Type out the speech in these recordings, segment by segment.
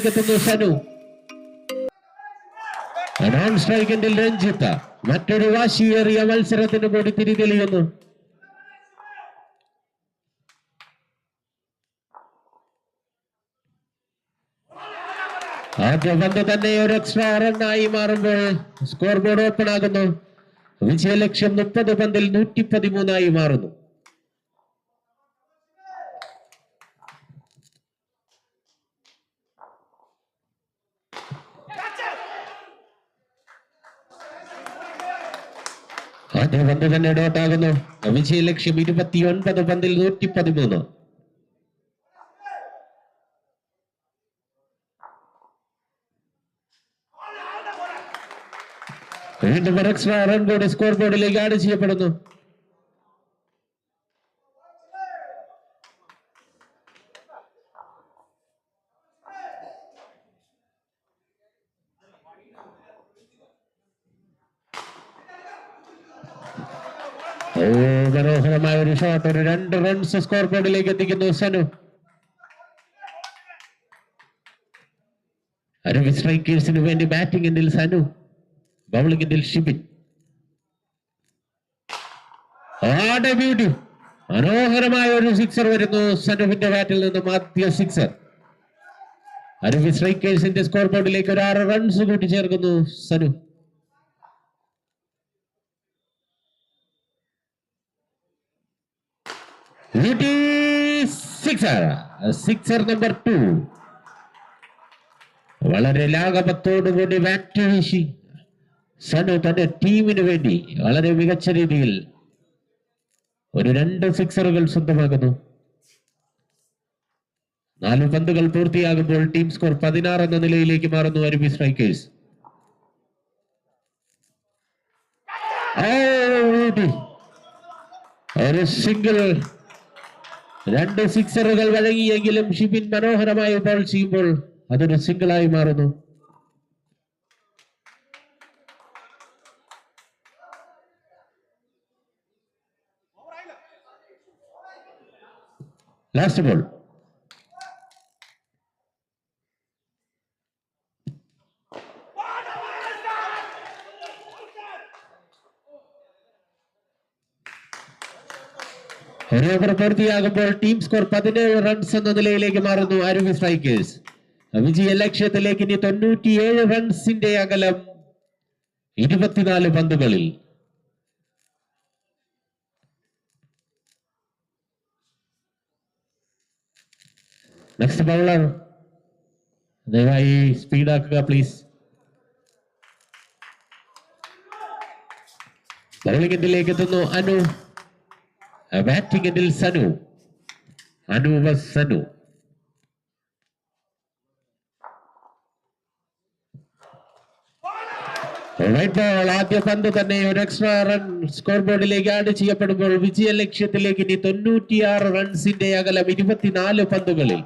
എത്തുന്നു സനു. നോൺ സ്ട്രൈക്കിന്റെ രഞ്ജിത്ത് മറ്റൊരു വാശിയേറിയ മത്സരത്തിന് കൂടി തിരിതെളിയുന്നു. ആദ്യ പന്ത് തന്നെ ഒരു എക്സ്ട്രാ റണ്ണായി മാറുമ്പോൾ സ്കോർ ബോർഡ് ഓപ്പൺ ആകുന്നു. വിജയലക്ഷ്യം 30 പന്തിൽ 113 മാറുന്നു. ആദ്യ പന്ത് തന്നെ ഡോട്ടാകുന്നു. വിജയലക്ഷ്യം 29 പന്തിൽ 113. വീണ്ടും എക്സ്ട്രാ റൺ കൂടി സ്കോർ ബോർഡിലേക്ക് ആഡ് ചെയ്യപ്പെടുന്നു. മനോഹരമായ ഒരു ഷോട്ട്, ഒരു 2 റൺസ് സ്കോർ ബോർഡിലേക്ക് എത്തിക്കുന്നു സനു. അരവി സ്ട്രൈക്കേഴ്സിന് വേണ്ടി ബാറ്റിംഗ് എൻഡിൽ സനു, ബൗളിംഗ് എൻഡിൽ ഷിബിൻ. ബ്യൂട്ടി, മനോഹരമായ ഒരു സിക്സർ വരുന്നു സനുവിന്റെ ബാറ്റിൽ നിന്നും. ആദ്യ സിക്സർ. അരവി സ്ട്രൈക്കേഴ്സിന്റെ സ്കോർ ബോർഡിലേക്ക് ഒരു 6 റൺസ് കൂട്ടിച്ചേർക്കുന്നു സനു. Sixer number 2. വളരെ ലാഘവത്തോടുകൂടി ബാറ്റ് വീശി സനു തന്റെ ടീമിന് വേണ്ടി വളരെ മികച്ച രീതിയിൽ ഒരു 2 സിക്സറുകൾ സ്വന്തമാക്കുന്നു. 4 പന്തുകൾ പൂർത്തിയാകുമ്പോൾ ടീം സ്കോർ 16 എന്ന നിലയിലേക്ക് മാറുന്നു അരബി സ്ട്രൈക്കേഴ്സ്. ഒരു സിംഗിൾ, 2 സിക്സറുകൾ വഴങ്ങിയെങ്കിലും ഷിബിൻ മനോഹരമായി ബോൾ ചെയ്യുമ്പോൾ അതൊരു സിംഗിളായി മാറുന്നു. Last ball. ഒരു ഓവർ പൂർത്തിയാകുമ്പോൾ ടീം സ്കോർ 17 റൺസ് എന്ന നിലയിലേക്ക് മാറുന്നു അരവി സ്ട്രൈക്കേഴ്സ്. വിജയ ലക്ഷ്യത്തിലേക്ക് ഇനി 97 റൺസിന്റെ അകലം 24 പന്തുകളിൽ. നെക്സ്റ്റ് ബൗളർ ദയവായി സ്പീഡാക്കുക പ്ലീസ്. ബൗളിംഗ് എൻഡിലേക്ക് എത്തുന്നു അനു, ബാറ്റിംഗ് എൻഡിൽ സനു. അനു സനു. ആദ്യ പന്ത് തന്നെ ഒരു എക്സ്ട്രാ റൺ സ്കോർ ബോർഡിലേക്ക് ആഡ് ചെയ്യപ്പെടുമ്പോൾ വിജയ ലക്ഷ്യത്തിലേക്ക് ഇനി 96 റൺസിന്റെ അകലം 24 പന്തുകളിൽ.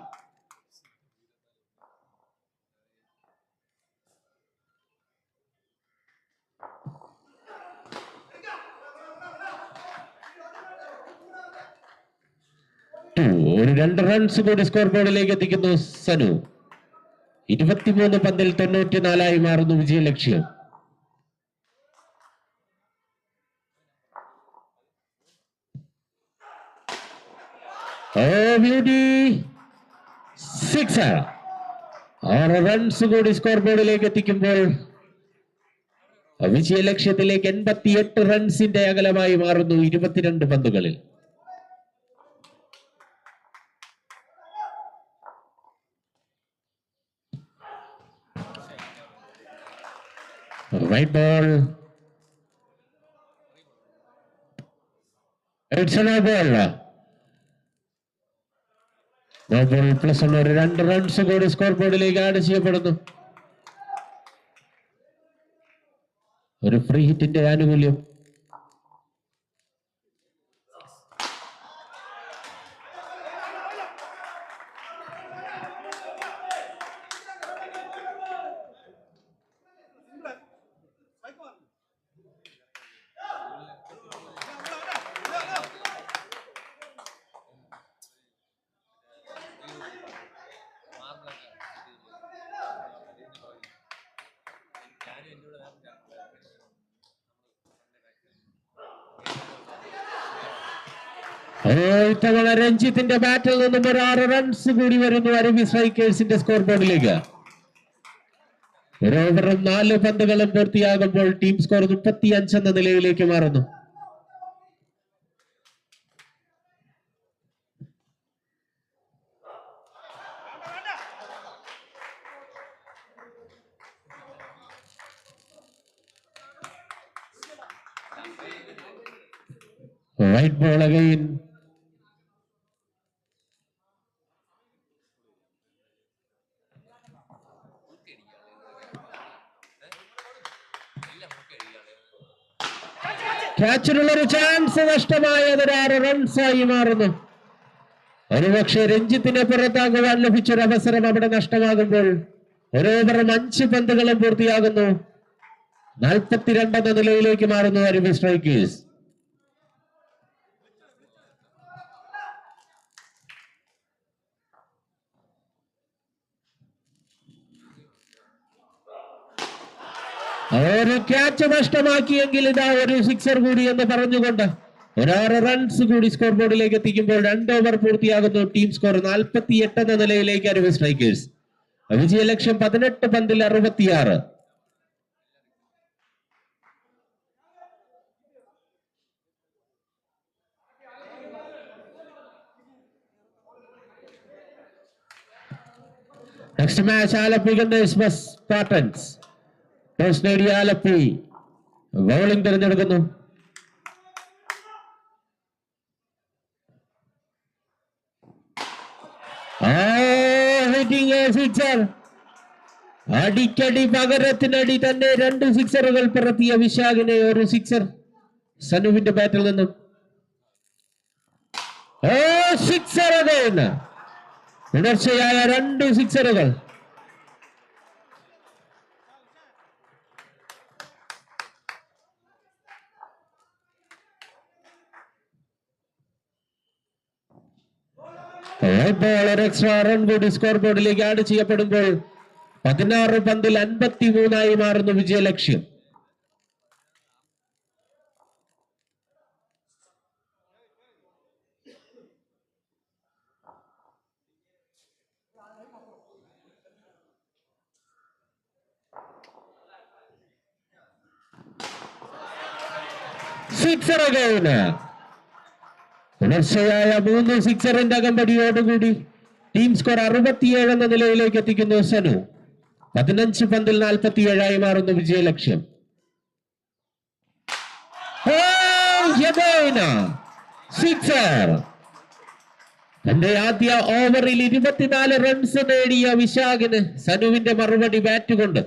ഒരു 2 റൺസ് കൂടി സ്കോർ ബോർഡിലേക്ക് എത്തിക്കുന്നു സനു. 23 പന്തിൽ 94 മാറുന്നു വിജയലക്ഷ്യം. ബ്യൂട്ടി 6. 6 റൺസ് കൂടി സ്കോർ ബോർഡിലേക്ക് എത്തിക്കുമ്പോൾ വിജയലക്ഷ്യത്തിലേക്ക് 88 റൺസിന്റെ അകലമായി മാറുന്നു 22 പന്തുകളിൽ. White ball. It's a no ball. No ball plus ഒരു 2 റൺസ് കൂടി സ്കോർ ബോർഡിലേക്ക് ആഡ് ചെയ്യപ്പെടുന്നു. ഒരു ഫ്രീ ഹിറ്റിന്റെ ആനുകൂല്യം. ഇത്തവണ രഞ്ജിത്തിന്റെ ബാറ്റിൽ നിന്നും ഒരു 6 റൺസ് കൂടി വരുന്നു അരബി സ്ട്രൈക്കേഴ്സിന്റെ സ്കോർ ബോർഡിലേക്ക്. ഒരു ഓവറും 4 പന്തുകളും പൂർത്തിയാകുമ്പോൾ ടീം സ്കോർ 35 എന്ന നിലയിലേക്ക് മാറുന്നു. White ball again. ക്യാച്ചിനുള്ളൊരു ചാൻസ് നഷ്ടമായത് 6 റൺസായി മാറുന്നു. ഒരുപക്ഷെ രഞ്ജിത്തിനെ പുറത്താക്കുവാൻ ലഭിച്ചൊരു അവസരം അവിടെ നഷ്ടമാകുമ്പോൾ ഒരു ഓവറും 5 പന്തുകളും പൂർത്തിയാകുന്നു. 42 എന്ന നിലയിലേക്ക് മാറുന്നു അരബി സ്ട്രൈക്കേഴ്സ്. ഒരു ക്യാച്ച് നഷ്ടമാക്കിയെങ്കിൽ ഇതാ ഒരു 6 കൂടി എന്ന് പറഞ്ഞുകൊണ്ട് ഒരു 6 റൺസ് കൂടി സ്കോർ ബോർഡിലേക്ക് എത്തിക്കുമ്പോൾ 2 ഓവർ പൂർത്തിയാകുന്നു. ടീം സ്കോർ 48 എന്ന നിലയിലേക്ക് അരബി സ്ട്രൈക്കേഴ്സ്. വിജയലക്ഷ്യം 18 പന്തിൽ 66. Next match Alleppey Gunners Spartans. Toss നേടിയ ആലപ്പി ബൗളിംഗ് തിരഞ്ഞെടുക്കുന്നു. സിക്സർ, അടിക്കടി പകരത്തിനടി തന്നെ 2 സിക്സറുകൾ പിറത്തിയ വിശാഖിനെ ഒരു 6 സനുവിന്റെ ബാറ്റിൽ നിന്നും. സിക്സർ തുടർച്ചയായ 2 സിക്സറുകൾ. ഒരു എക്സ്ട്രാ റൺ കൂടി സ്കോർ ബോർഡിലേക്ക് ആഡ് ചെയ്യപ്പെടുമ്പോൾ 16 പന്തിൽ 53 മാറുന്നു വിജയലക്ഷ്യം. സിക്സറുകൾ തുടർച്ചയായ 3 സിക്സറിന്റെ അകമ്പടിയോടുകൂടി ടീം സ്കോർ 67 എന്ന നിലയിലേക്ക് എത്തിക്കുന്നു സനു. 15 പന്തിൽ 47 മാറുന്നു വിജയലക്ഷ്യം. സിക്സർ. തന്റെ ആദ്യ ഓവറിൽ 24 റൺസ് നേടിയ വിശാഖിന് സനുവിന്റെ മറുപടി ബാറ്റ് കൊണ്ട്.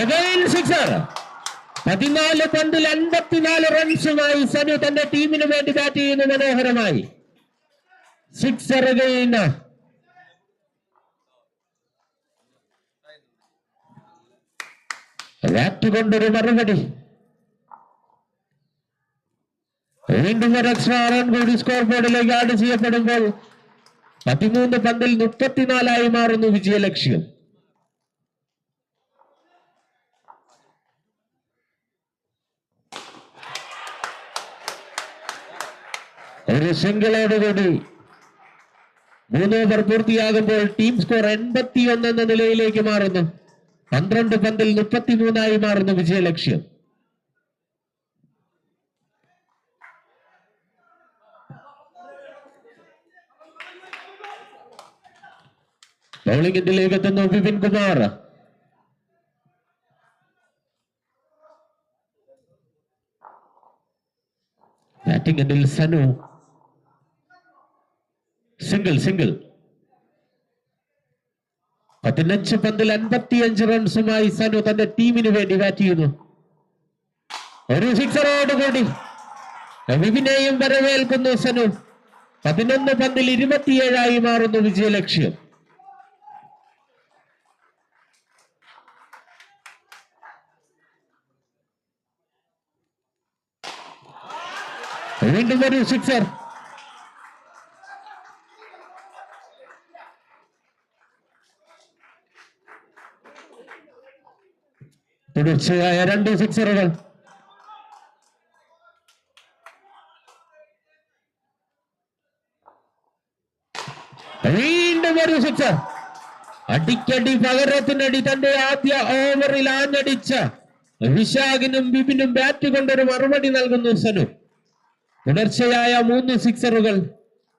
Again sixer. 14 പന്തിൽ 54 റൺസുമായി സനു തന്റെ ടീമിന് വേണ്ടി ബാറ്റ് ചെയ്യുന്നു. മനോഹരമായി സിക്സർ എറിയുന്ന ബാറ്റ് കൊണ്ടൊരു മറുപടി. വീണ്ടും ഒരു എക്സ്ട്രാ റൺ കൂടി സ്കോർ ബോർഡിലേക്ക് ആഡ് ചെയ്യപ്പെടുമ്പോൾ 13 പന്തിൽ 34 മാറുന്നു വിജയലക്ഷ്യം. ഒരു സിംഗിളോടുകൂടി 3 ഓവർ പൂർത്തിയാകുമ്പോൾ ടീം സ്കോർ 81 എന്ന നിലയിലേക്ക് മാറുന്നു. 12 പന്തിൽ 33 മാറുന്നു വിജയലക്ഷ്യം. ബൗളിംഗ് എൻഡിലേക്ക് എത്തുന്നു വിപിൻ കുമാർ. ബാറ്റിംഗ് എൻഡിൽ സനു. സിംഗിൾ 15 പന്തിൽ 55 റൺസുമായി സനു തന്റെ ടീമിന് വേണ്ടി ബാറ്റ് ചെയ്യുന്നു. ഒരു സിക്സറോടുകൂടി വിപിനെയും വരവേൽക്കുന്നു സനു. 11 പന്തിൽ 27 മാറുന്നു വിജയലക്ഷ്യം. വീണ്ടും ഒരു സിക്സർ. തുടർച്ചയായ 2 സിക്സറുകൾ. വീണ്ടും ഒരു സിക്സർ. അടിക്കടി പകരത്തിനടി തന്റെ ആദ്യ ഓവറിൽ ആഞ്ഞടിച്ച വിശാഖിനും ബിപിനും ബാറ്റ് കൊണ്ടൊരു മറുപടി നൽകുന്നു സനു. തുടർച്ചയായ 3 സിക്സറുകൾ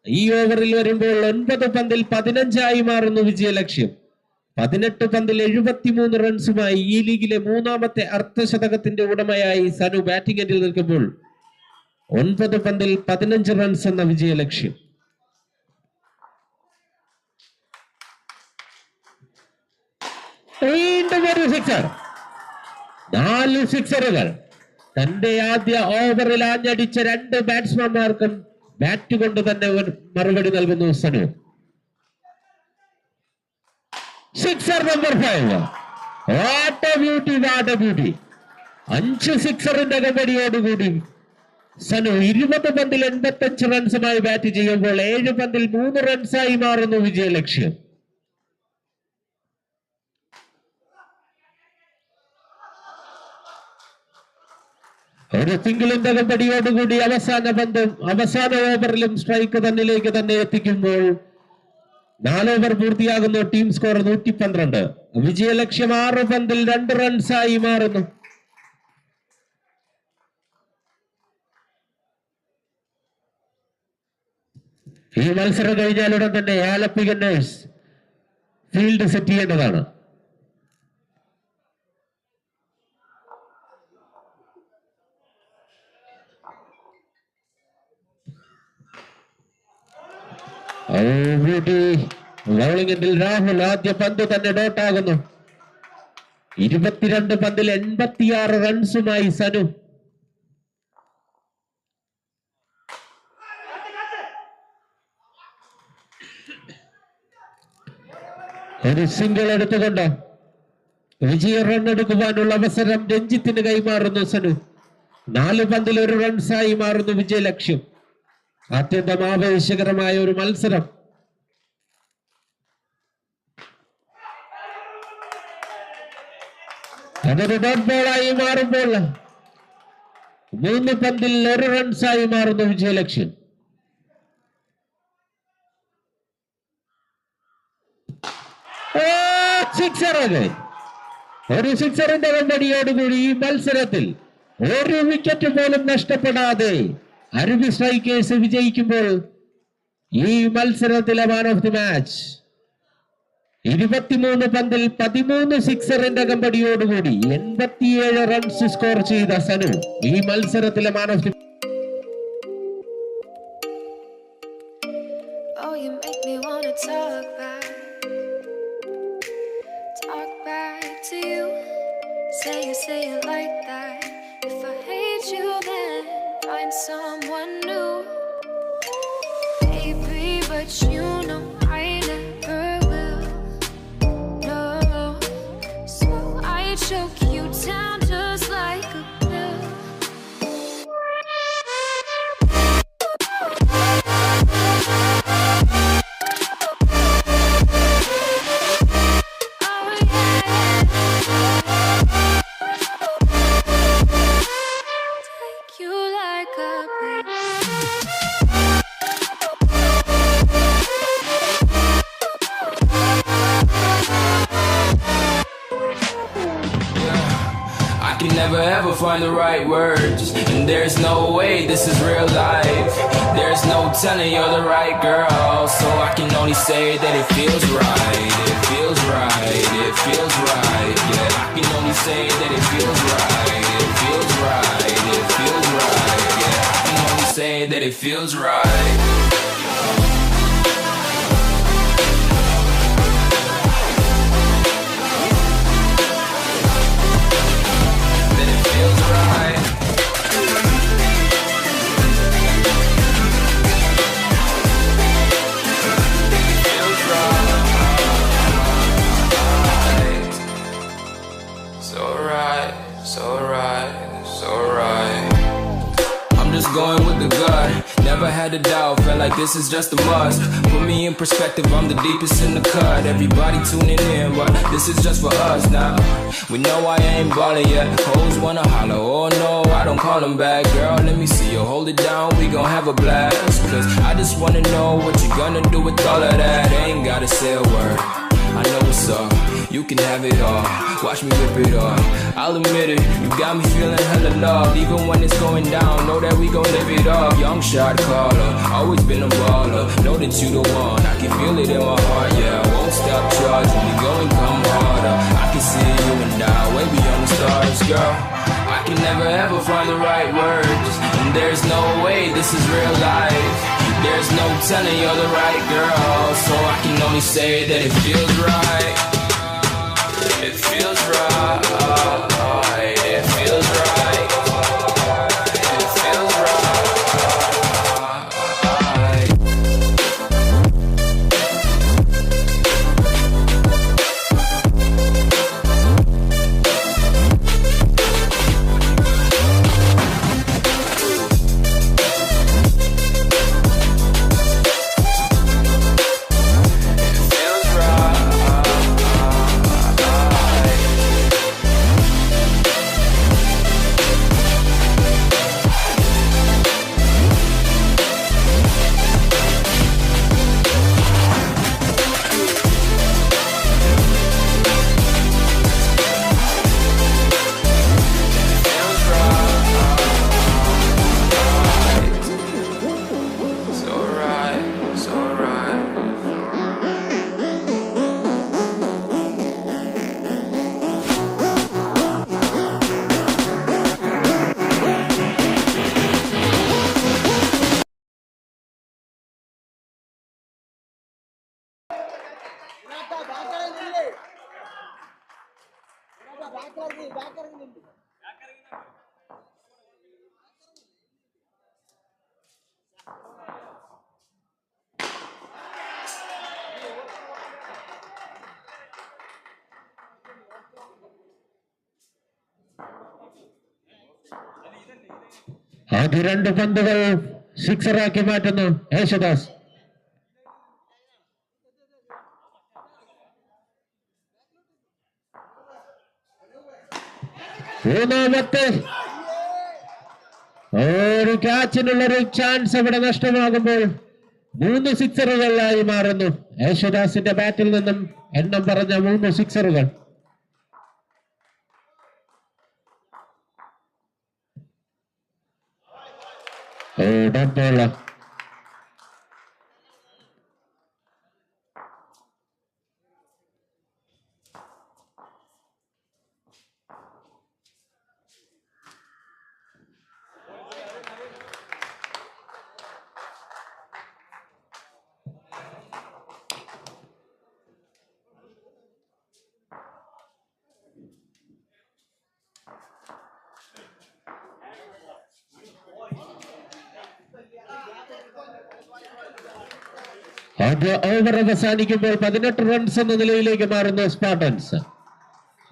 ഈ ഓവറിൽ വരുമ്പോൾ 9 പന്തിൽ 15 മാറുന്നു വിജയലക്ഷ്യം. 18 പന്തിൽ 73 റൺസുമായി ഈ ലീഗിലെ 3ാമത്തെ അർദ്ധശതകത്തിന്റെ ഉടമയായി സനു ബാറ്റിംഗ് എൻഡിൽ നിൽക്കുമ്പോൾ 9 പന്തിൽ 15 റൺസ് എന്ന വിജയലക്ഷ്യം. വീണ്ടും ഒരു സിക്സർ. 4 സിക്സറുകൾ. തന്റെ ആദ്യ ഓവറിൽ ആഞ്ഞടിച്ച 2 ബാറ്റ്സ്മാൻമാർക്കും ബാറ്റ് കൊണ്ട് തന്നെ മറുപടി നൽകുന്നു Sanu. Sixer number 5. What a beauty. 5 സിക്സറിന്റെ കമ്പടിയോടുകൂടി സനു 20 പന്തിൽ 85 റൺസുമായി ബാറ്റ് ചെയ്യുമ്പോൾ 7 പന്തിൽ 3 റൺസായി മാറുന്നു വിജയലക്ഷ്യം. ഒരു സിംഗിളിന്റെ കമ്പടിയോടുകൂടി അവസാന പന്തും അവസാന ഓവറിലും സ്ട്രൈക്ക് തന്നിലേക്ക് തന്നെ എത്തിക്കുമ്പോൾ 4 ഓവർ പൂർത്തിയാകുന്നു. Team score 112. വിജയലക്ഷ്യം 6 പന്തിൽ 2 റൺസായി മാറുന്നു. ഈ മത്സരം കഴിഞ്ഞാലുടൻ തന്നെ ആലപ്പി ഗന്നേഴ്സ് ഫീൽഡ് സെറ്റ് ചെയ്യേണ്ടതാണ്. ബൗളിംഗ് എൻഡിൽ രാഹുൽ. ആദ്യ പന്ത് തന്നെ ഡോട്ടാകുന്നു. 22 പന്തിൽ 86 റൺസുമായി സനു. ഒരു സിംഗിൾ എടുത്തുകൊണ്ട് വിജയ റൺ എടുക്കുവാനുള്ള അവസരം രഞ്ജിത്തിന് കൈമാറുന്നു സനു. 4 പന്തിൽ 1 റൺസായി മാറുന്നു വിജയലക്ഷ്യം. അത്യന്തം ആവേശകരമായ ഒരു മത്സരം. അതൊരു ഡോട്ട് ബോളായി മാറുമ്പോൾ 3 പന്തിൽ 1 റൺസായി മാറുന്നു വിജയലക്ഷ്യം. ഒരു സിക്സറിന്റെ കമ്പടിയോടുകൂടി ഈ മത്സരത്തിൽ 1 വിക്കറ്റ് പോലും നഷ്ടപ്പെടാതെ അരുവി സ്ട്രൈക്കേഴ്സ് വിജയിക്കുമ്പോൾ ഈ മത്സരത്തിലെ മാൻ ഓഫ് ദി മാച്ച് 23 പന്തിൽ 13 സിക്സറിന്റെ കമ്പടിയോടുകൂടി 87 റൺസ് സ്കോർ ചെയ്ത സനു ഈ മത്സരത്തിലെ man of the. Talk back to you. Say it like that. but you know I never will. No, so I choke you down just like a pill. Oh yeah, take you like a pill. I can never ever find the right words, and there's no way this is real life. There's no telling you're the right girl, so I can only say that it feels right. It feels right, it feels right. Yeah, I can only say that it feels right. It feels right, it feels right. Yeah, I can only say that it feels right. Going with the gut, never had a doubt, felt like this is just a must. Put me in perspective, I'm the deepest in the cut. Everybody tuning in, but this is just for us now. We know I ain't ballin' yet, hoes wanna holler, oh no, I don't call them back. Girl, let me see you hold it down, we gon' have a blast. Cause I just wanna know what you gonna do with all of that. Ain't gotta say a word, I know what's up. You can have it all, watch me rip it off. I'll admit it, you got me feeling hella loved. Even when it's going down, know that we gon' live it up. Young shot caller, always been a baller. Know that you the one, I can feel it in my heart. Yeah, I won't stop charging, we going come harder. I can see you and I, way beyond the stars, girl. I can never ever find the right words, and there's no way this is real life. There's no telling you're the right girl, so I can only say that it feels right. It feels right, it feels right, it feels right. ആദ്യ രണ്ട് പന്തുകൾ സിക്സറാക്കി മാറ്റുന്നു യേശുദാസ്. മൂന്നാമത്തെ ഒരു ക്യാച്ചിനുള്ളൊരു chance അവിടെ നഷ്ടമാകുമ്പോൾ 3 സിക്സറുകളായി മാറുന്നു. യേശുദാസിന്റെ ബാറ്റിൽ നിന്നും എണ്ണം പറഞ്ഞ 3 സിക്സറുകൾ. ഡോട്ട് ആദ്യ ഓവർ അവസാനിക്കുമ്പോൾ 18 റൺസ് എന്ന നിലയിലേക്ക് മാറുന്നു സ്പാർട്ടൻസ്.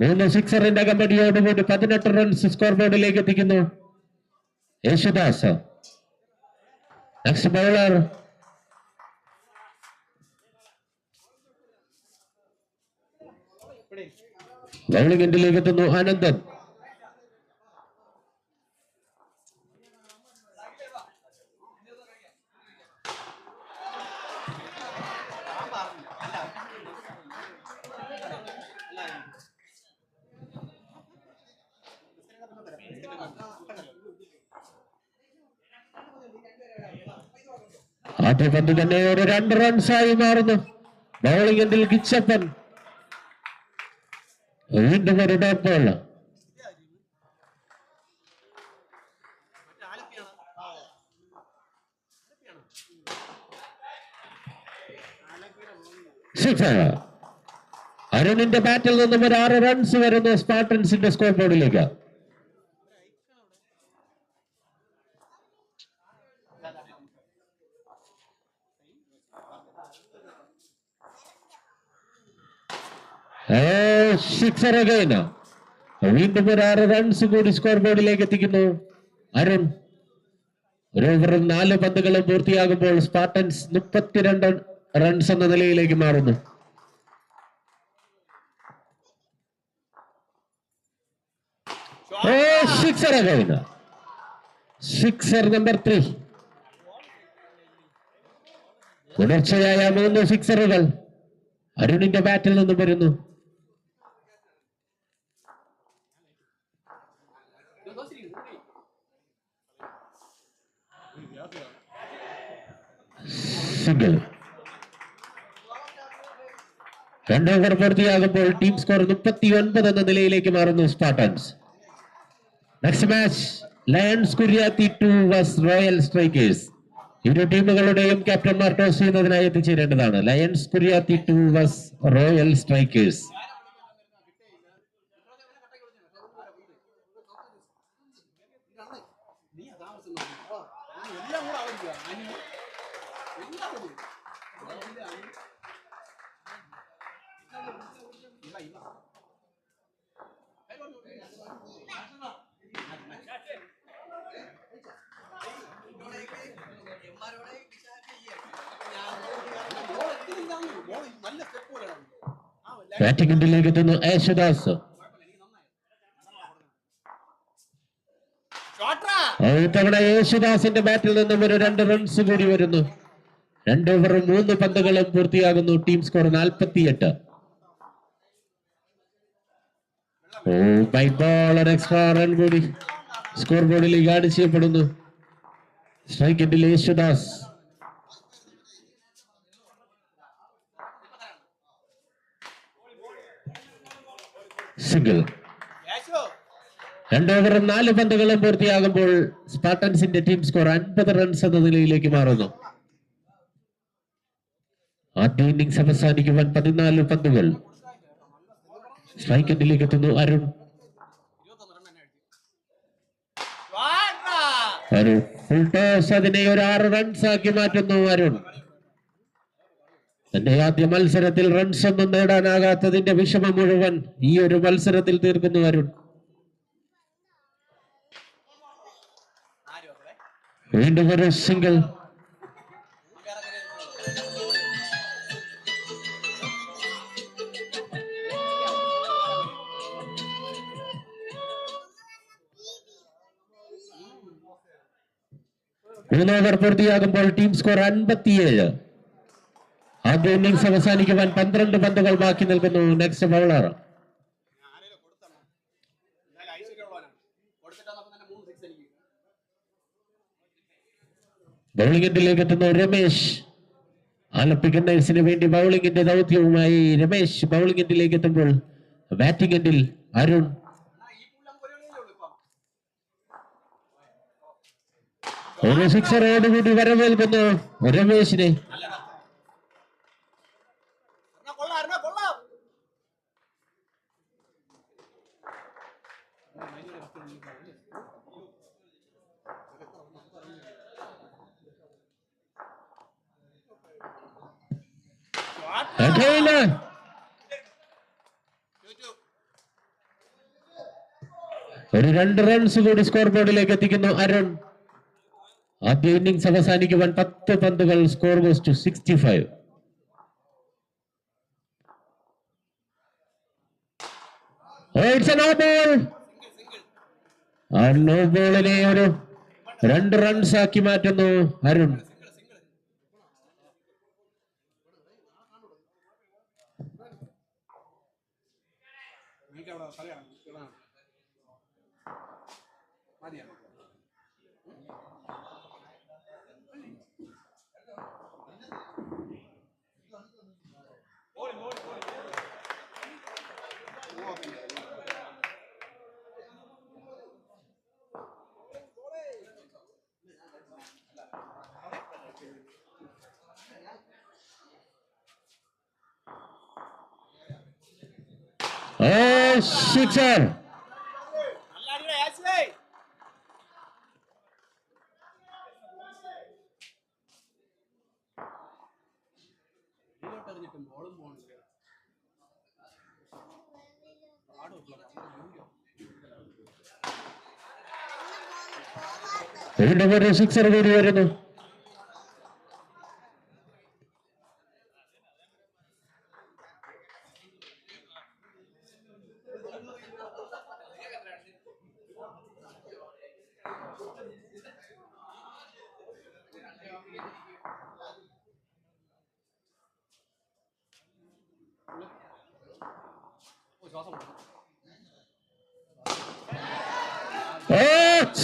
3 സിക്സറിന്റെ കമ്പനിയോടുകൂടി 18 റൺസ് സ്കോർ ബോർഡിലേക്ക് എത്തിക്കുന്നു യേശുദാസ്. നെക്സ്റ്റ് ബൗളർ ബൗളിംഗ് എൻഡിലേക്ക് എത്തുന്നു ആനന്ദൻ. ആദ്യ പന്ത് തന്നെ ഒരു 2 റൺസായി മാറുന്നു. ബൗളിംഗ് എൻഡിൽ കിച്ചപ്പൻ. വീണ്ടും ഒരു ഡോട്ട് ബോൾ. അരുണിന്റെ ബാറ്റിൽ നിന്നും ഒരു 6 റൺസ് വരുന്നു സ്പാർട്ടൻസിന്റെ സ്കോർ ബോർഡിലേക്ക്. Sixer again. വീണ്ടും ഒരു 6 റൺസ് കൂടി സ്കോർ ബോർഡിലേക്ക് എത്തിക്കുന്നു അരുൺ. ഒരു ഓവറിൽ 4 പന്തുകളും പൂർത്തിയാകുമ്പോൾ സ്പാർട്ടൻസ് 32 റൺസ് എന്ന നിലയിലേക്ക് മാറുന്നു. Sixer again. Sixer number 3. തുടർച്ചയായ 3 സിക്സറുകൾ അരുണിന്റെ ബാറ്റിൽ നിന്നും വരുന്നു. സിംഗിൾ. 2 ഓവർ പൂർത്തിയാകുമ്പോൾ ടീം സ്കോർ 39 എന്ന നിലയിലേക്ക് മാറുന്നു Spartans. Next match Lions Kuriyathi 2 vs Royal Strikers. ഇരു ടീമുകളുടെയും ക്യാപ്റ്റന്മാർ ടോസ് ചെയ്യുന്നതിനായി എത്തിച്ചേരേണ്ടതാണ്. Lions Kuriyathi 2 vs Royal Strikers. Batting എൻഡിലേക്ക് എത്തുന്നു യേശുദാസ്. ഇത്തവണ യേശുദാസിന്റെ ബാറ്റിൽ നിന്നും ഒരു 2 റൺസ് കൂടി വരുന്നു. 2 ഓവർ 3 പന്തുകളും പൂർത്തിയാകുന്നു. Team score 48. ബൈ ബോൾ ഒരു എക്സ്ട്രാ റൺ കൂടി സ്കോർ ബോർഡിലേക്ക് ആഡ് ചെയ്യപ്പെടുന്നു. സ്ട്രൈക്ക് എൻഡിൽ യേശുദാസ്. സിംഗിൾ. 2 ഓവർ 4 പന്തുകളും പൂർത്തിയാകുമ്പോൾ സ്പാർട്ടൻസിന്റെ ടീം സ്കോർ 50 റൺസ് എന്ന നിലയിലേക്ക് മാറുന്നു. ആദ്യ ഇന്നിംഗ്സ് അവസാനിക്കുവാൻ 14 പന്തുകൾ. സ്ട്രൈക്ക് എൻഡിലേക്ക് എത്തുന്നു അരുൺ. ഫുൾ ടോസ് അതിനെ ഒരു 6 റൺസ് ആക്കി മാറ്റുന്നു അരുൺ. തന്റെ ആദ്യ മത്സരത്തിൽ റൺസ് ഒന്നും നേടാനാകാത്തതിന്റെ വിഷമം മുഴുവൻ ഈ ഒരു മത്സരത്തിൽ തീർക്കുന്നു അരുൺ. വീണ്ടും ഒരു സിംഗിൾ. മൂന്ന് ഓവർ പൂർത്തിയാകുമ്പോൾ ടീം സ്കോർ 57. ആദ്യ ഇന്നിംഗ്സ് അവസാനിക്കുവാൻ 12 പന്തുകൾ ബാക്കി നിൽക്കുന്നു. നെക്സ്റ്റ് ബൗളർ ബൗളിംഗ് എൻഡിലേക്ക് എത്തുന്നു രമേശ്. ആലപ്പി ഗണ്ണേഴ്സിന് വേണ്ടി ബൗളിംഗിന്റെ ദൗത്യവുമായി രമേശ് ബൗളിംഗ് എൻഡിലേക്ക് എത്തുമ്പോൾ ബാറ്റിംഗ് എൻഡിൽ അരുൺ. ഒരു സിക്സറോടുകൂടി വരവേൽക്കുന്നു രമേശിനെ. Again. ഒരു 2 റൺസ് കൂടി സ്കോർ ബോർഡിലേക്ക് എത്തിക്കുന്നു അരുൺ. ആദ്യ ഇന്നിംഗ്സ് അവസാനിക്കുവാൻ 10 പന്തുകൾ. Score goes to 65. It's a no ball. ആ നോ ബോളിനെ ഒരു 2 റൺസ് ആക്കി മാറ്റുന്നു അരുൺ. Sixer. ഒരു സിക്സർ കൂടി വരുന്നു.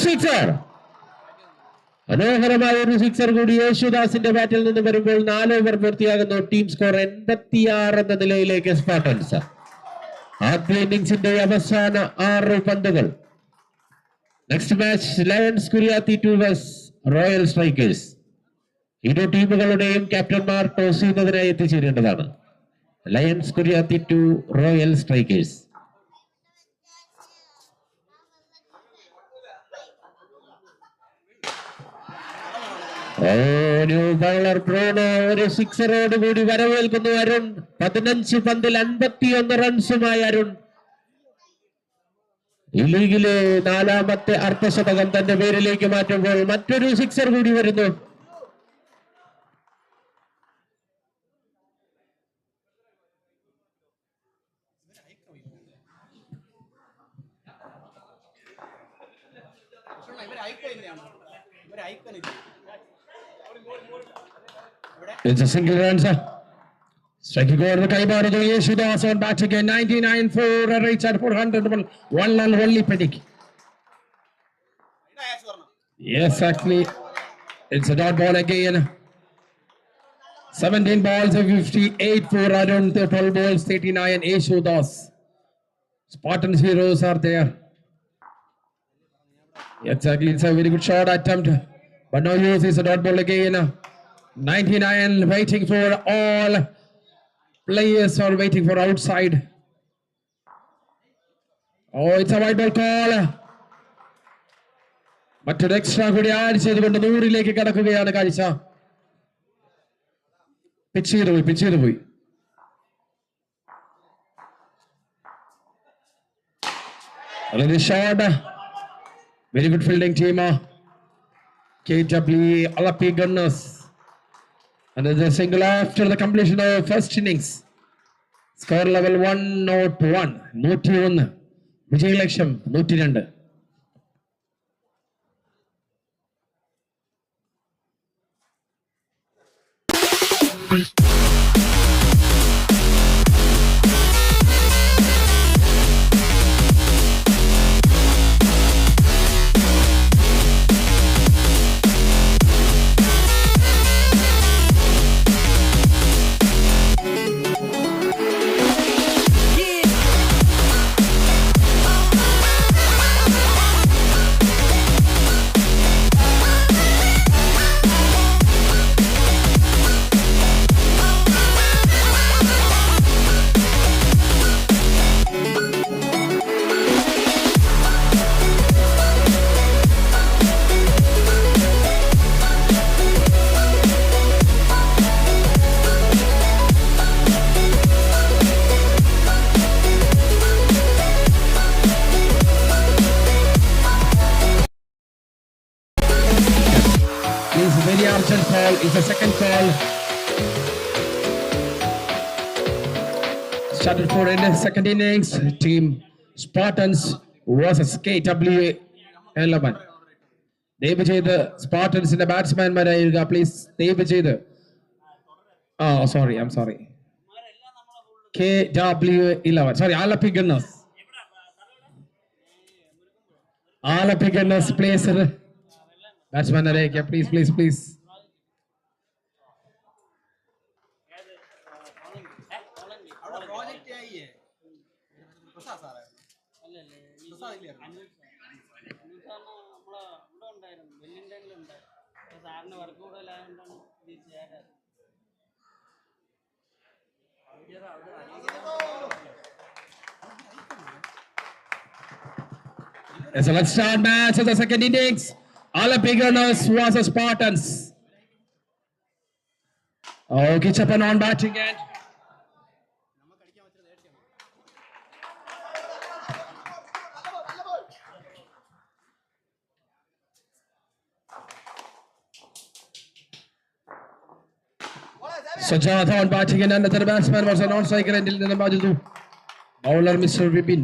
സിക്സർ. മനോഹരമായ ഒരു സിക്സർ കൂടി യേശുദാസിന്റെ ബാറ്റിൽ നിന്ന് വരുമ്പോൾ 4 ഓവർ പൂർത്തിയാകുന്നു. ടീം സ്കോർ 86 എന്ന നിലയിലേക്ക് സ്പാർട്ടൻസ്. ആദ്യ ഇന്നിംഗ്സിന്റെ അവസാന 6 പന്തുകൾ. Next match Lions Kuriyathi 2 vs Royal Strikers. ഇരു ടീമുകളുടെയും ക്യാപ്റ്റന്മാർ ടോസ് ചെയ്യുന്നതിനായി എത്തിച്ചേരേണ്ടതാണ്. Lions Kuriyathi 2 Royal Strikers. Bowler Bruno ഒരു സിക്സറോട് കൂടി വരവേൽക്കുന്നു അരുൺ. 15 പന്തിൽ 51 റൺസുമായി അരുൺ ഈ ലീഗിലെ 4ാമത്തെ അർദ്ധശതകം തന്റെ പേരിലേക്ക് മാറ്റുമ്പോൾ മറ്റൊരു സിക്സർ കൂടി വരുന്നു. It's a single run, sir. Striking over the Kaibaru Yeshudas on bat again. 99 for a reach at 400. 1 and only Pedic. Yes, actually, it's a dot ball again. 17 balls of 58 for Arun. 12 balls 39. Yeshudas. Spartans heroes are there. Exactly, it's a very good shot attempt, but no use. It's a dot ball again. 99 waiting for all players are waiting for outside. Oh, it's a white ball call. മറ്റൊരു extra കൂടി add ചെയ്തുകൊണ്ട് 100ലേക്ക് കടക്കുകയാണ് കാഴ്ച. Pitch ചെയ്ത് പോയി. Another shot. Very good fielding team. KW Alapi Gunners. Another single after the completion of first innings. Score level 101. 101. Vijay Laksham 102. is a second call. Started for in the second innings. Team Spartans versus KW 11. ദയവ് ചെയ്ത് സ്പാർട്ടൻസിന്റെ ബാറ്റ്സ്മാൻമാരായിരിക്കുക please. ദയവ് ചെയ്ത് sorry KW 11 sorry Alleppey Gunners place ബാറ്റ്സ്മാൻമാരായിരിക്കുക please. So let's start match of the second innings. Alapi Gunners versus Spartans. Kichapan on batting end. Sajad on batting end. Another batsman was a non-striker until the Majadu. Bowler Mr. Vipin.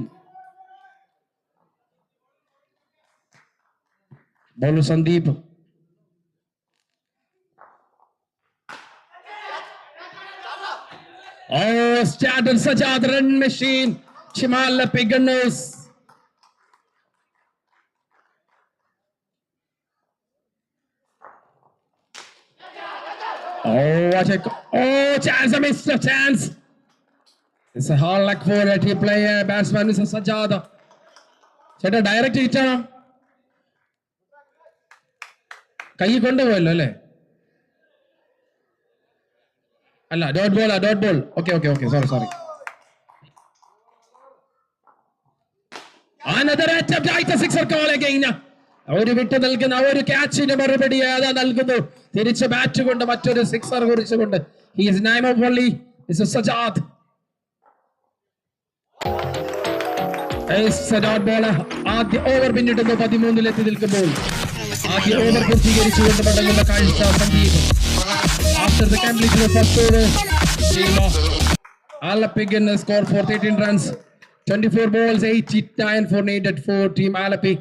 Bowler Sandeep. Started Sajad run machine. Chimal Gunners. Chance, a missed chance. It's a hard luck for a team player. Batsman is Sajad. Set a direct hit. കൈ കൊണ്ടുപോയല്ലോ അല്ലേ? അല്ല, dot ball. Okay sorry. Another attempt at a sixer call again. ഒരു വിട്ട് നൽകുന്ന ഒരു ക്യാച്ചിന് മറുപടി അതാ നൽകുന്നു. തിരിച്ച് ബാറ്റ് കൊണ്ട് മറ്റൊരു സിക്സർ കുറിച്ചുകൊണ്ട്. He is name of only is Sajad. Dot ball. ആദ്യ ഓവർ പിന്നിടുന്നു 13-ലെത്തി നിൽക്കുമ്പോൾ. ആദ്യ ഓവർ പൂർത്തീകരിച്ചുകൊണ്ട് മടങ്ങുന്ന കാഴ്ച Sandeep. After the completion of first over, Alapi Gunners scored for 13 runs, 24 balls, 89 for needed for Team Alapi.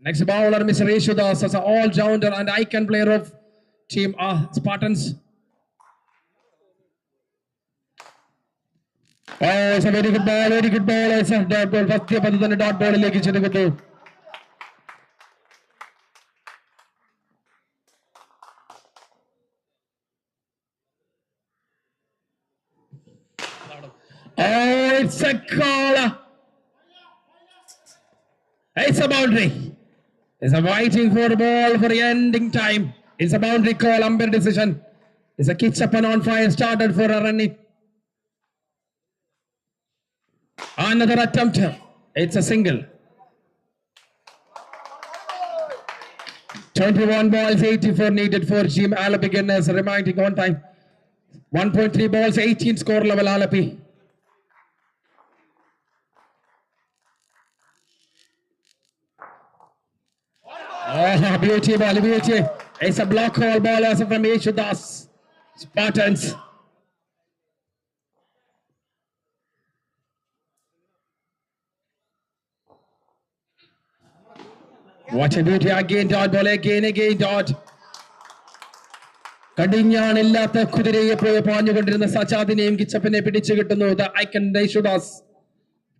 Next bowler Mr. Yeshudas as an all-rounder and icon player of Team Spartans. It's a very good ball. It's a dot ball. First പന്ത് തന്നെ dot ബോളിലേക്ക് ചെല്ലുന്നു. It's a call. It's a boundary. It's a waiting for the ball for the ending time. It's a boundary call, umpire decision. It's a Kichapan on fire, started for a run. Another attempt. It's a single. 21 balls, 84 needed for Team Alapi Gunners, reminding on time. 1.3 balls, 18 score level Alapi. Beauty. It's a block call ball as from Yeshudas. Spartans. What a beauty again, dot ball again, dot. കടിഞ്ഞാണില്ലാത്ത കുതിരയെ പോയി പാഞ്ഞുകൊണ്ടിരുന്ന സജാദിനെയും കിച്ചപ്പനെ പിടിച്ചു കിട്ടുന്നു. Icon Yesudas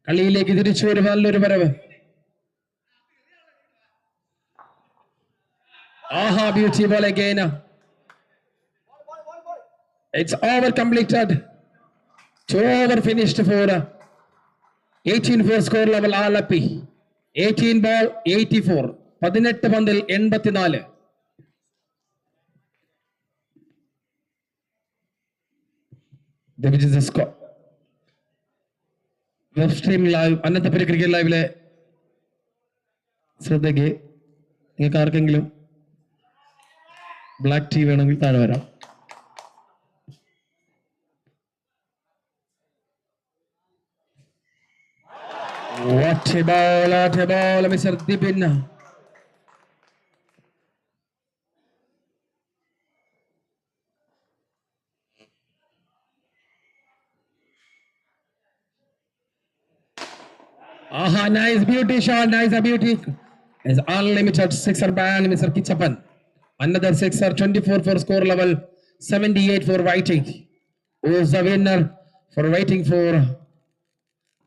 കളിയിലേക്ക് തിരിച്ചു ഒരു നല്ലൊരു വരവ്. Beauty ball again. It's over completed. 2 over finished for 18 for score level Alapi. 18 ball 84. 18 പന്തിൽ 84. The score. Web stream live. Ananthapuri cricket ലൈവിലെ ശ്രദ്ധയ്ക്ക് നിങ്ങൾക്ക് ആർക്കെങ്കിലും ബ്ലാക്ക് ടീ വേണമെങ്കിൽ താഴെ വരാം. What a ball, Mr. Dipin. Aha, nice beauty shot, nice beauty. It's unlimited sixer ban, Mr. Kichapan. Another sixer, 24 for score level, 78 for waiting. Who is the winner for waiting for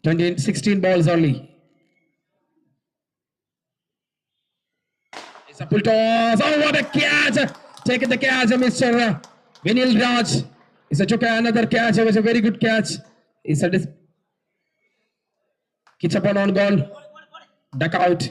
16 balls only? It's a pull toss. Oh, what a catch! Taking the catch, Mr. Vinil Raj. Took another catch. It was a very good catch. It's a Kichapan on goal. Duck out.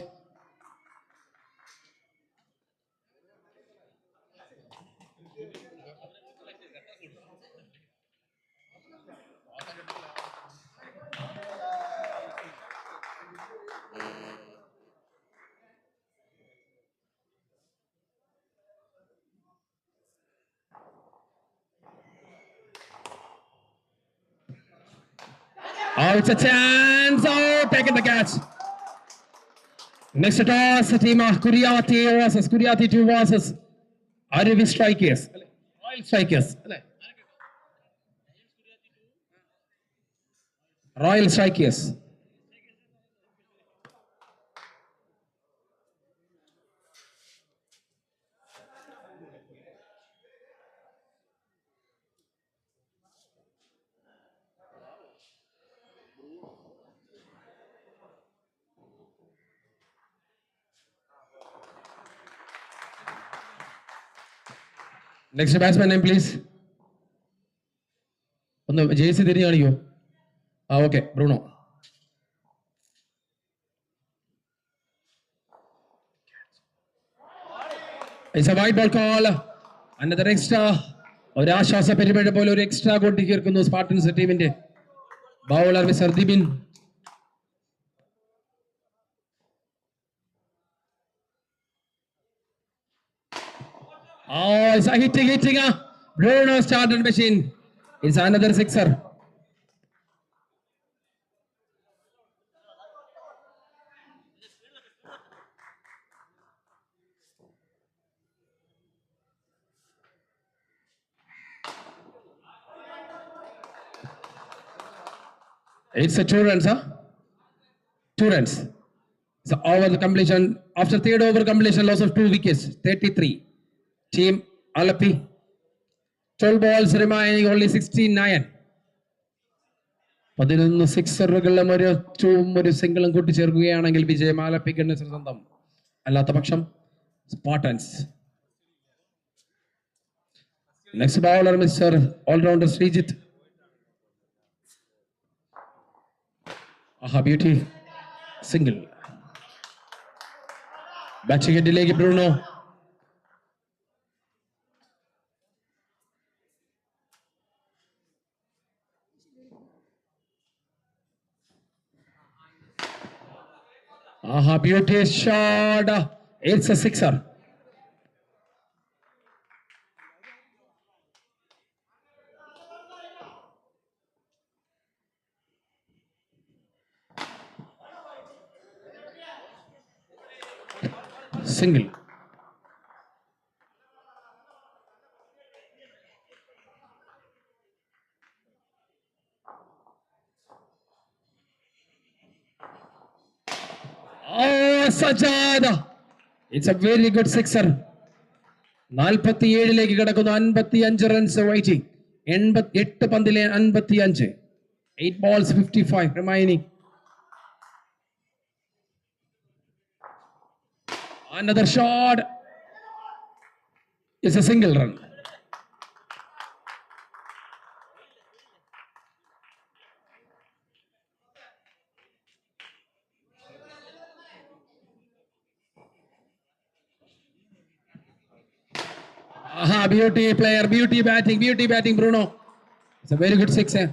Oh, it's a chance. Oh, taking the catch. Next toss, team of Kuriati versus Kuriati 2 versus Aravi Strikers. Royal Strikers. Royal Strikers. Next batsman name, please. ഒന്ന് jersey തിരിഞ്ഞു കാണിക്കോ? Okay, Bruno. It's a white ball call. Another extra. ഒരു ആശ്വാസ പരിപാടി പോലെ ഒരു extra കൊട്ടി ചേർക്കുന്നു Spartans ടീമിന്റെ bowler mister Dibin. Oh, it's a hitting. Bruno started machine. It's another sixer. It's a 2 runs, huh? 2 runs. So over the completion, after third over completion, loss of 2 wickets, 33. Team Alapi. 12 balls remaining, only 69. 11 സിക്സറുകളും ഒരു സിംഗിളും കൂട്ടിച്ചേർക്കുകയാണെങ്കിൽ വിജയം ആലപ്പിക്കുന്ന സ്വന്തം. അല്ലാത്ത പക്ഷം Spartans. Next bowler mister all rounder Sreejith. ആഹാ, ബ്യൂട്ടി സിംഗിൾ. ബാറ്റിംഗ് ഹെഡിലേക്ക് Bruno. Aha, beauty shot. It's a sixer. Single. Oh, Sajad. It's a very good sixer. 47 കിടക്കുന്നു. 55 runs waiting. 88 പന്തിലെ 55. 8 balls 55 remaining. Another shot. It's a single run. Aha, beauty player, beauty batting Bruno. It's a very good sixer.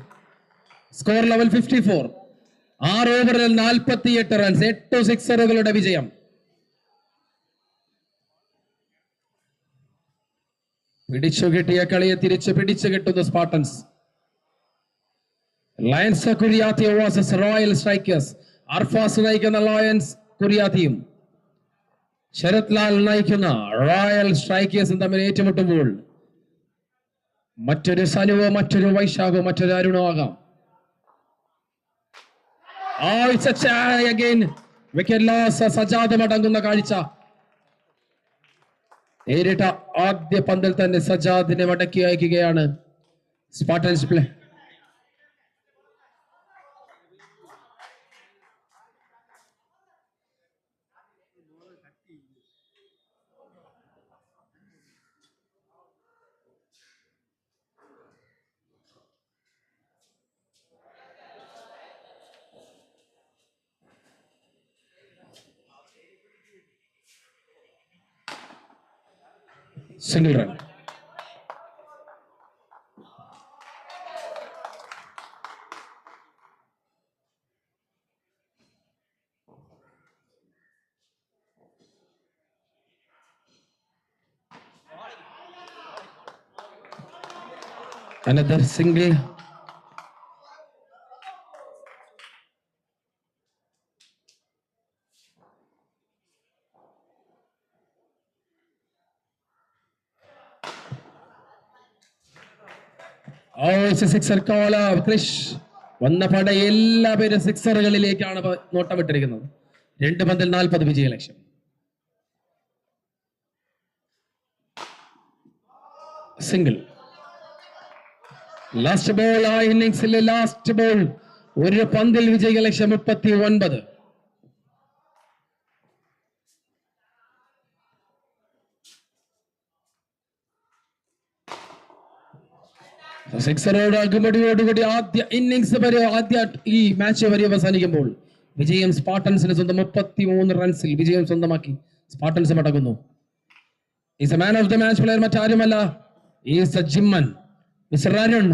Score level 54. 6 ഓവറിൽ 48 runs, 8 സിക്സറുകളുടെ വിജയം. പിടിച്ചു കിട്ടിയ കളിയെ തിരിച്ച് പിടിച്ചു കിട്ടുന്ന Spartans. Lions Kuriyathi versus royal strikers. Arfaz നയിക്കുന്ന ലയൺസ് കുരിയാത്തിയും ശരത് ലാൽ നയിക്കുന്ന റോയൽ സ്ട്രൈക്കേഴ്സും തമ്മിൽ ഏറ്റുമുട്ടുമ്പോൾ മറ്റൊരു സനുവോ, മറ്റൊരു വൈശാഖോ, മറ്റൊരു അരുണോ ആകാം. Oh, it's a try again. Wicket loss. Sajad മടങ്ങുന്ന കാഴ്ച. നേരിട്ട ആദ്യ പന്തിൽ തന്നെ സജാദിനെ മടക്കി അയക്കുകയാണ് Spartans play. Single run. Another single. Sixer കോള. ക്രിഷ് വന്ന പട എല്ലാ പേരും സിക്സറുകളിലേക്കാണ് നോട്ടമിട്ടിരിക്കുന്നത്. 2 പന്തിൽ 40 വിജയ ലക്ഷ്യം. സിംഗിൾ. ലാസ്റ്റ് ബോൾ ആ ഇന്നിംഗ്സിലെ ലാസ്റ്റ് ബോൾ. 1 പന്തിൽ വിജയ ലക്ഷ്യം 39. സിക്സറോട് അകമടിയോടുകൂടി ആദ്യ ഇന്നിംഗ്സ് ഈ മാച്ച് വരെ അവസാനിക്കുമ്പോൾ വിജയം സ്പാർട്ടൻസിന് സ്വന്തം. 33 റൺസിൽ വിജയം സ്വന്തമാക്കി സ്പാർട്ടൻസ് മടങ്ങുന്നു. Is a man of the match player മറ്റാരുമല്ല, ഈസ് എ ജിമ്മൻ, mister Arun.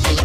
Yeah.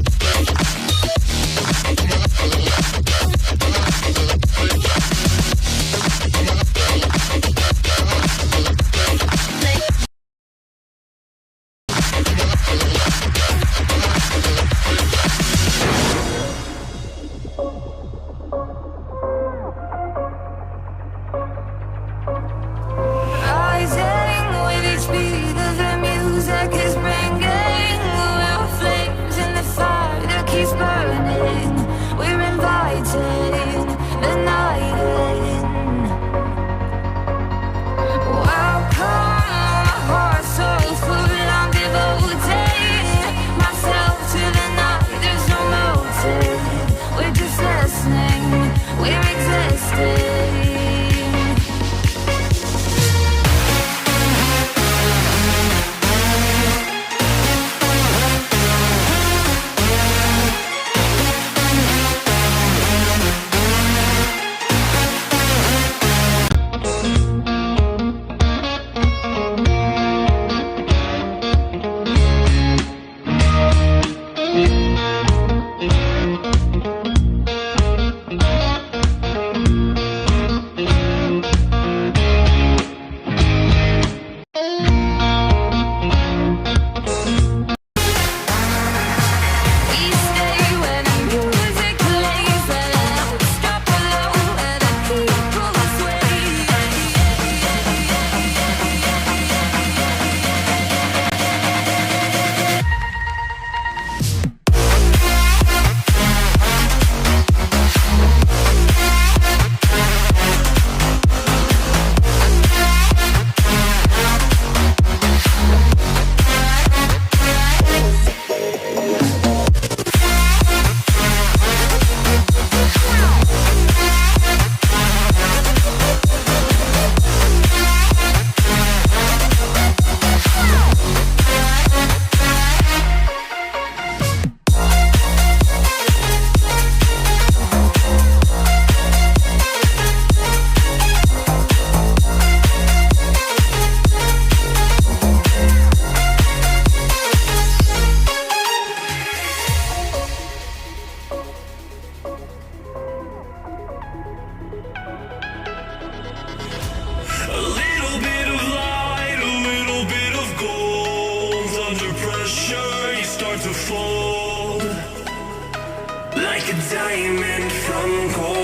a diamond from gold.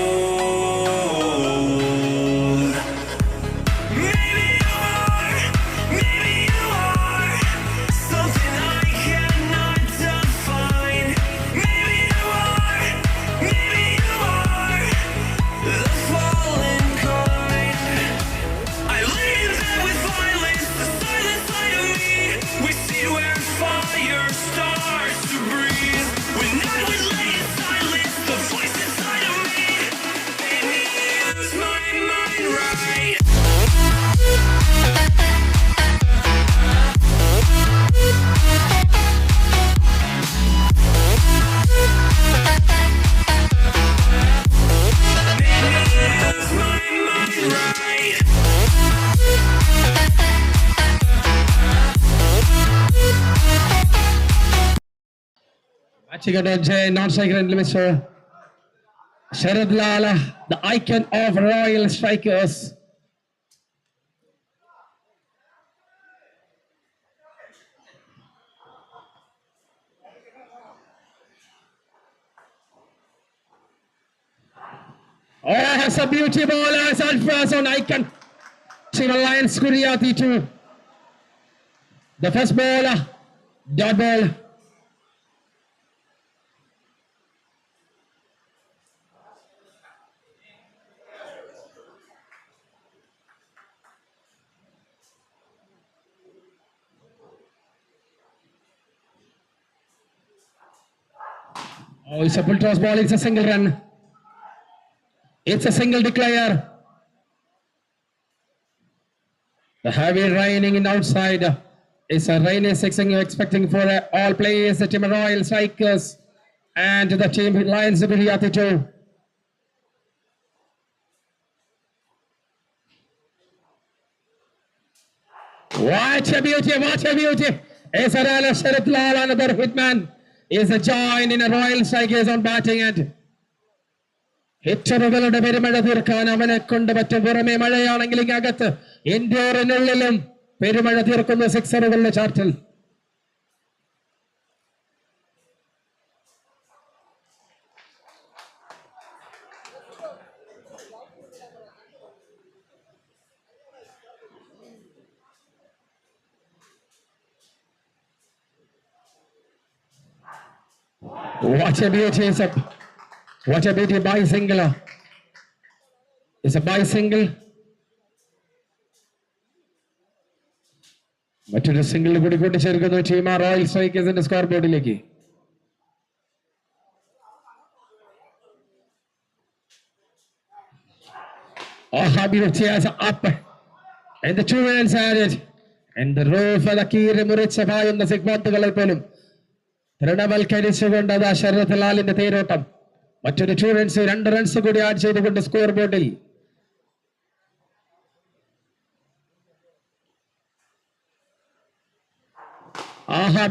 Maybe you are something I cannot define. Maybe you are the fallen kind. I leave there with violence, the silent side of me. We see where fire starts to breathe. When I would lay in silence, the voice inside of me made me lose my mind right. Made me lose my mind right. Matching it on Jay, non-striker and Mr. Sharad Lala, the icon of Royal Strikers. Oh, it's a beauty ball as Alfraz on icon. Team Alliance Kuriati 2. The first ball, dot ball. Oh, it's a full toss ball. It's a single run. It's a single declare. The heavy raining in outside. It's a rainy sixing expecting for all players, the team Royal Strikers and the team Lions of Riyadh 2. What a beauty, what a beauty. It's a Royal Sharad Lal, another hitman. Is a join in a Royal Strikers on batting end. ഹിറ്ററുകളുടെ പെരുമഴ തീർക്കാൻ അവനെ കൊണ്ട് പറ്റും. പുറമെ മഴയാണെങ്കിൽ അകത്ത് ഇന്ത്യറിനുള്ളിലും പെരുമഴ തീർക്കുന്ന സിക്സറുകളുടെ ചാർട്ടിൽ. What a beauty is up. What a beauty by single. It's a by single. മറ്റൊരു സിംഗിൾ കൂടി കൂട്ടിച്ചേർക്കുന്നു ടീം റോയൽ സ്ട്രൈക്കേഴ്സിന്റെ സ്കോർ ബോർഡിലേക്ക്. beauty is up. And the two runs added. And the roof of the കീറി മുറിച്ച പായുന്ന സിഗ്ബോത്തുകളെ പോലും തൃണവൽക്കരിച്ചുകൊണ്ട് അതാ ശരത് ലാലിന്റെ തേരോട്ടം. മറ്റൊരു 2 റൺസ് 2 റൺസ് കൂടി ആഡ് ചെയ്തുകൊണ്ട് സ്കോർ ബോർഡിൽ.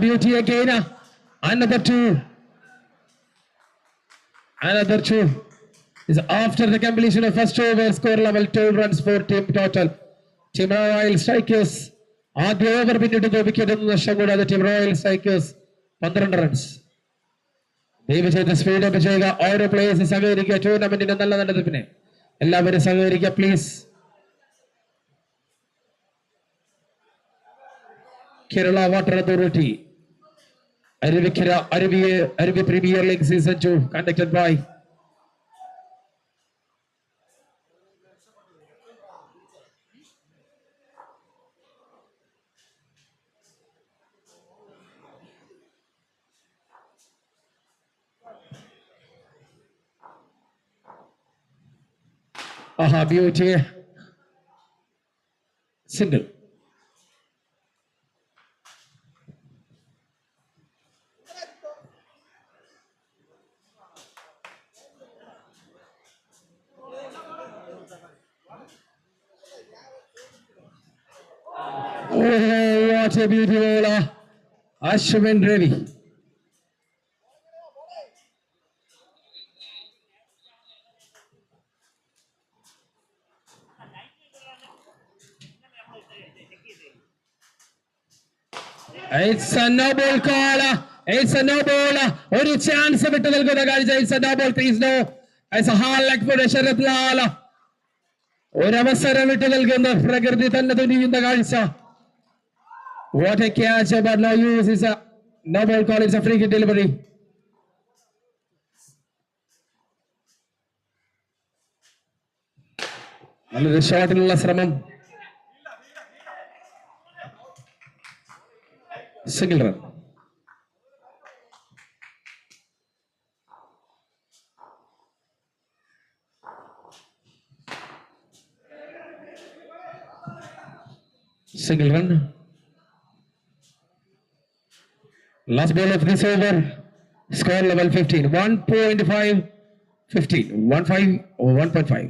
Beauty again. Another two is after the completion of first over. Score level 12 runs for team total. Team Royal Strikers ആദ്യ ഓവർ പിന്നിട്ട് വിക്കറ്റ് നഷ്ടം കൂടാതെ ടീം റോയൽ സ്ട്രൈക്കേഴ്സ് 12 റൺസ്. ദയവ് ചെയ്ത് സ്പീഡ് അപ്പ് ചെയ്യുക. ഓരോ പ്ലേയേഴ്സ് സഹകരിക്കുക. ടൂർണമെന്റിന്റെ നല്ല നടത്തിപ്പിന് എല്ലാവരും സഹകരിക്കുക please. Kerala water authority Aruvikkara Aruvi premier league season 2 conducted by beauty single. Oh, what a beautiful Ashwin Ravi. It's a noble call. It's a no ball. ഒരു chance വിട്ടു നൽകുന്ന കാഴ്ച. It's a no ball. Please no. It's a hard leg for Sarath Lal. ഒരവസരം വിട്ടു നൽകുന്ന പ്രകൃതി തന്നെ തുനിയുന്ന കാഴ്ച. What a catch, but no use. Is a no ball call. It's a free kick delivery. നല്ലൊരു ഷോട്ടിനുള്ള ശ്രമം. Single run. Single run. Last ball of this over. Score level 15. 1.5. 15. 1.5 or 1.5.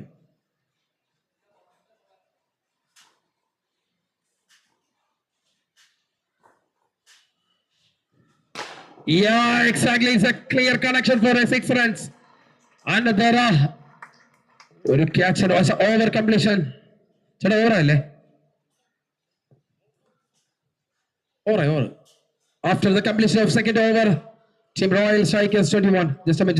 Yeah, exactly. It's a clear connection for a 6 runs. And there are ഒരു catch and was over completion. ചേട്ടാ ഓവറല്ലേ? Over. After the completion of second over, Team Royal Strikers 21. Just a minute.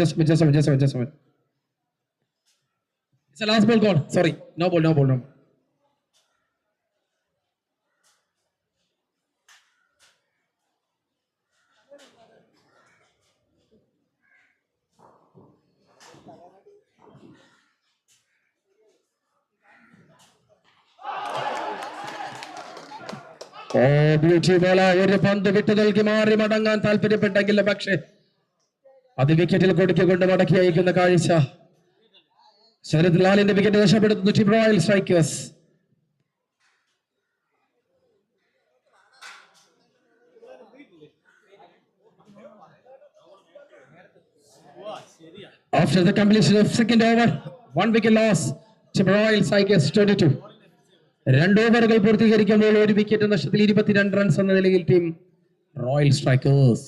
It's a last ball gone. Sorry, no ball. Beauty ball. ഒരു പന്ത് വിട്ടു നൽകി മാറി മടങ്ങാൻ താല്പര്യപ്പെട്ടെങ്കിൽ പക്ഷേ അത് വിക്കറ്റിൽ കൊടുക്കൊണ്ട് മടക്കി അയക്കുന്ന കാഴ്ച. ശരത് ലാലിന്റെ വിക്കറ്റ് രക്ഷപ്പെടുത്തുന്നു team royal strikers. After the completion of second over, 1 wicket loss. Team Royal Strikers 22. 2 ഓവറുകൾ പൂർത്തീകരിക്കുമ്പോൾ 1 wicket നഷ്ടത്തിൽ 22 റൺസ് എന്ന നിലയിൽ team royal strikers.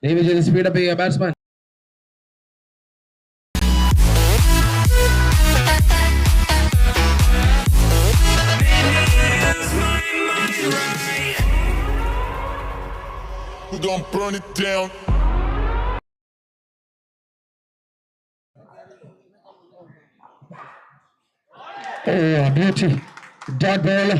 David speed up ചെയ്യുക batsman. We're gonna burn it down. Oh, beauty. Dot ball.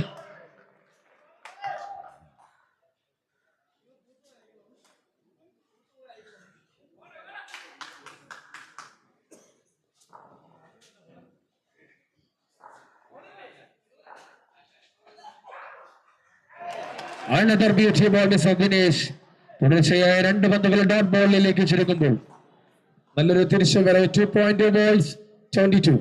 Another beauty ball, Mr. Dinesh. തുടർച്ചയായ 2 പന്തുകൾ dot ബോളിലേക്ക് ചുരുക്കുമ്പോൾ നല്ലൊരു തിരിച്ചു വരവ്. 2.2 balls, 22.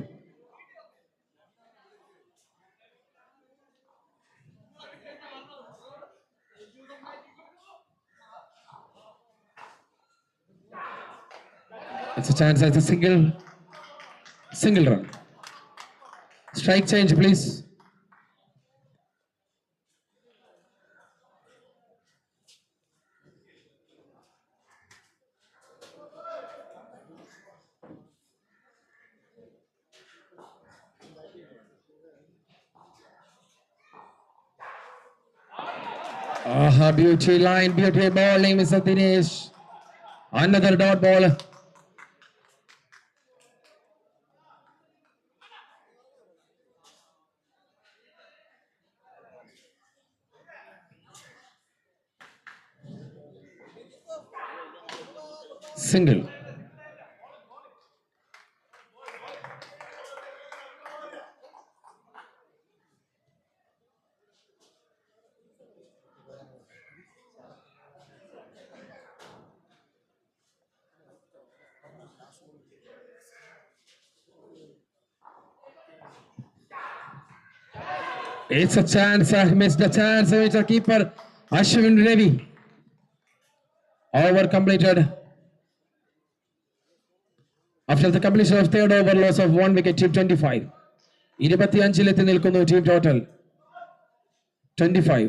It's a chance as a single run. Strike change, please. Beauty line, beauty bowling, Mr. Dinesh. Another dot ball. Single. It's a chance. I missed the chance. It's a keeper, Ashwin Ravi. Over completed. After the completion of third over, loss of 1 wicket, team 25. 25 നിൽക്കുന്നു team total 25.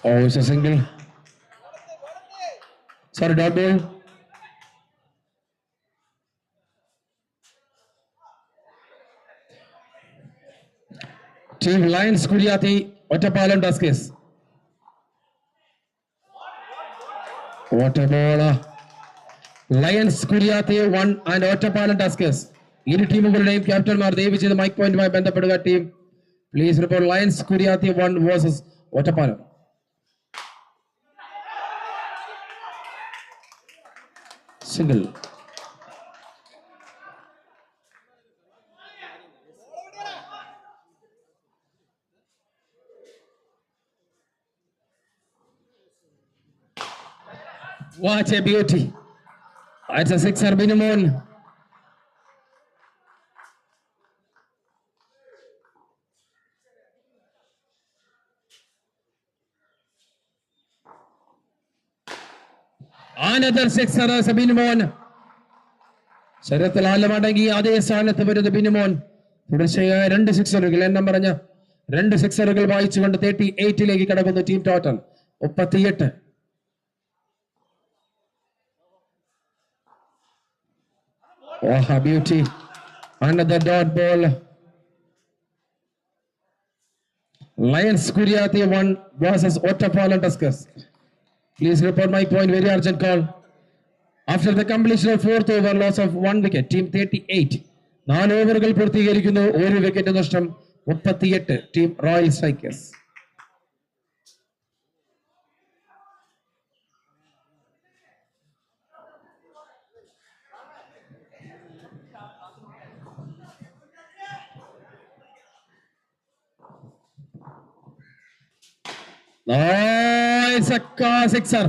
Oh, it's a single. Sorry, dot ball. Team Lions Kuriati, Ottapalam Tuskers. What a ball. Lions Kuriati 1 and Ottapalam Tuskers. ഇരു ടീമുകളുടെയും ക്യാപ്റ്റന്മാർ ദയവ് ചെയ്ത് mic പോയിന്റുമായി ബന്ധപ്പെടുക. Team please report lions Kuriyathi 1 versus Ottapalam. Single. What a beauty. It's a sixer minimum. Another sixer as a minimum. ശരത്തിൽ ആലമടങ്ങി അതേ സ്ഥാനത്ത് വരുന്ന ബിനുമോൻ തുടർച്ചയായ 2 സിക്സറുകൾ എണ്ണം പറഞ്ഞ 2 സിക്സറുകൾ വായിച്ചുകൊണ്ട് 38ലേക്ക് കടക്കുന്നു. Team total 38. Oh, a beauty. Another dot ball. Lions Kuriati 1 versus Ottapalam Tuskers. Please report my point. Very urgent call. After the completion of 4th over, loss of 1 wicket. Team 38. 4 ഓവറുകൾ പൂർത്തീകരിക്കുന്നു. 1 wicket നഷ്ടം. 38. Team royal strikers. Sixer.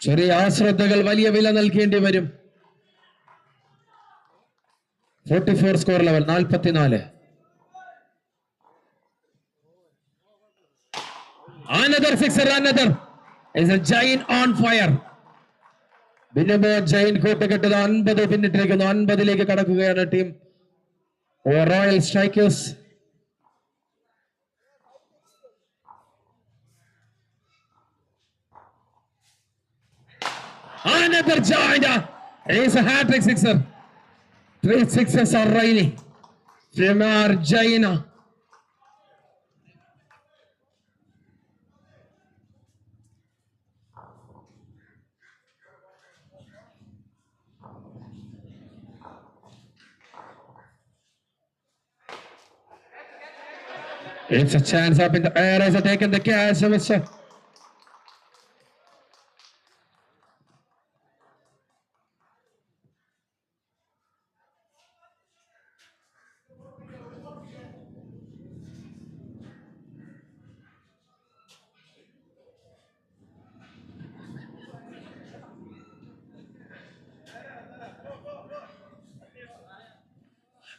ചെറിയ അശ്രദ്ധകൾ വലിയ വില നൽകേണ്ടി വരും. 44 score level 44. Another sixer, another is a giant on fire. ബിനുമോ ജയന്റ് കൂട്ടുകെട്ടത് 50 പിന്നിട്ടിരിക്കുന്നു. 50ലേക്ക് കടക്കുകയാണ് team royal strikers. Another giant. It is a hat-trick sixer. 3 sixes are raining from Argentina. It's a chance up in the air as a taken the catch.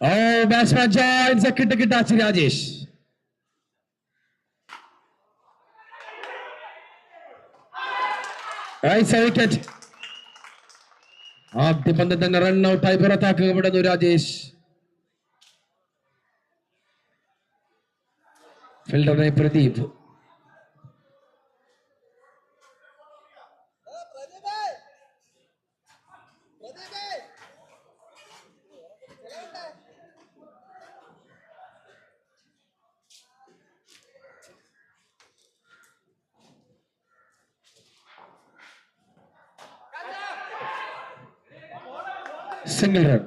Oh, batsman joins a Kitakachi Rajesh. Nice wicket. ആദ്യ പന്തിൽ തന്നെ run ഔട്ടായി പുറത്താക്കപ്പെടുന്നു രാജേഷ്. ഫീൽഡറെ Pradeep. Single run.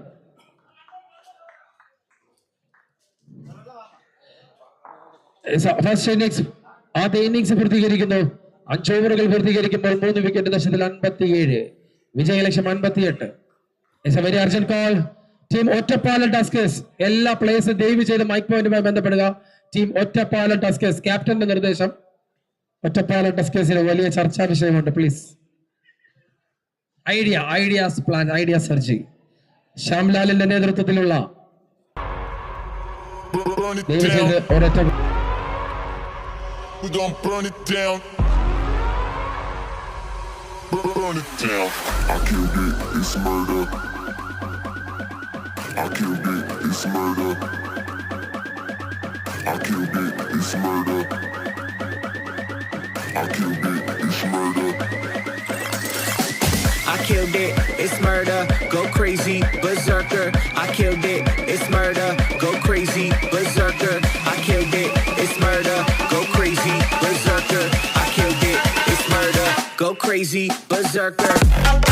First innings ആദ്യ innings പൂർത്തീകരിക്കുന്നു. 5 ഓവറുകൾ പൂർത്തീകരിക്കുമ്പോൾ 3 വിക്കറ്റ് നഷ്ടത്തിൽ 57. വിജയലക്ഷ്യം 58. It's a very urgent call. Team Ottapalam tuskers. എല്ലാ പ്ലേയേഴ്സും ദയവ് ചെയ്ത് മൈക്ക് പോയിന്റുമായി ബന്ധപ്പെടുക. Team Ottapalam Tuskers. ക്യാപ്റ്റന്റെ നിർദ്ദേശം. ഒറ്റപ്പാലം ടസ്കേഴ്സിന് വലിയ ചർച്ചാ വിഷയമുണ്ട്. Please ideas plan, idea സർജി. ശ്യാംലാലിന്റെ നേതൃത്വത്തിലുള്ള We gon' burn it down. Burn it down. I killed it, it's murder. I killed it, it's murder. I killed it, it's murder. I killed it, it's murder, go crazy, berserker. I killed it, it's murder, go crazy, berserker. I killed it, it's murder, go crazy, berserker. I killed it, it's murder, go crazy, berserker.